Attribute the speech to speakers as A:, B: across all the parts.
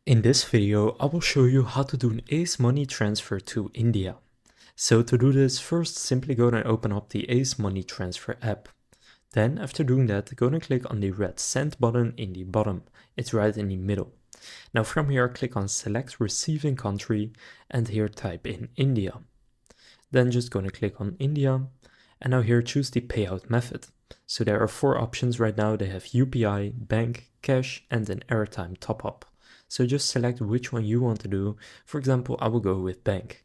A: In this video, I will show you how to do an Ace Money transfer to India. So to do this, first simply go and open up the Ace Money Transfer app. Then after doing that, go and click on the red send button in the bottom. It's right in the middle. Now from here, click on select receiving country and here type in India. Then just go and click on India and now here choose the payout method. So there are 4 options right now. They have UPI, bank, cash and an airtime top up. So just select which one you want to do. For example, I will go with bank.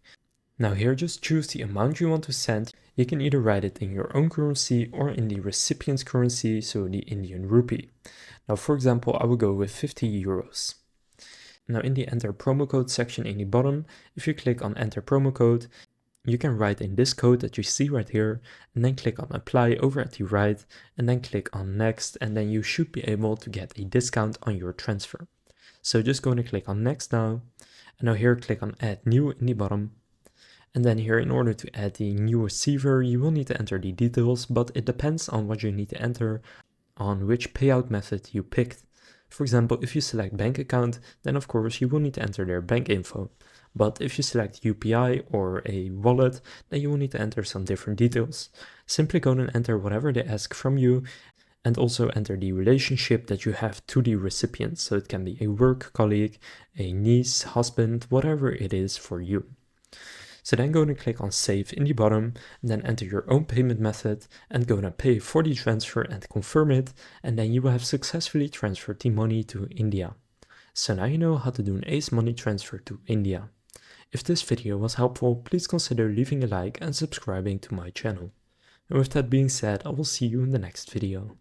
A: Now here just choose the amount you want to send. You can either write it in your own currency or in the recipient's currency, so the Indian rupee. Now for example, I will go with 50 euros. Now in the enter promo code section in the bottom, if you click on enter promo code, you can write in this code that you see right here and then click on apply over at the right and then click on next, and then you should be able to get a discount on your transfer. So just go and click on next now, and now here click on add new in the bottom. And then here, in order to add the new receiver, you will need to enter the details, but it depends on what you need to enter on which payout method you picked. For example, if you select bank account, then of course you will need to enter their bank info. But if you select UPI or a wallet, then you will need to enter some different details. Simply go and enter whatever they ask from you, and also enter the relationship that you have to the recipient. So it can be a work colleague, a niece, husband, whatever it is for you. So then go and click on save in the bottom and then enter your own payment method and go and pay for the transfer and confirm it, and then you will have successfully transferred the money to India. So now you know how to do an Ace Money transfer to India. If this video was helpful, please consider leaving a like and subscribing to my channel. And with that being said, I will see you in the next video.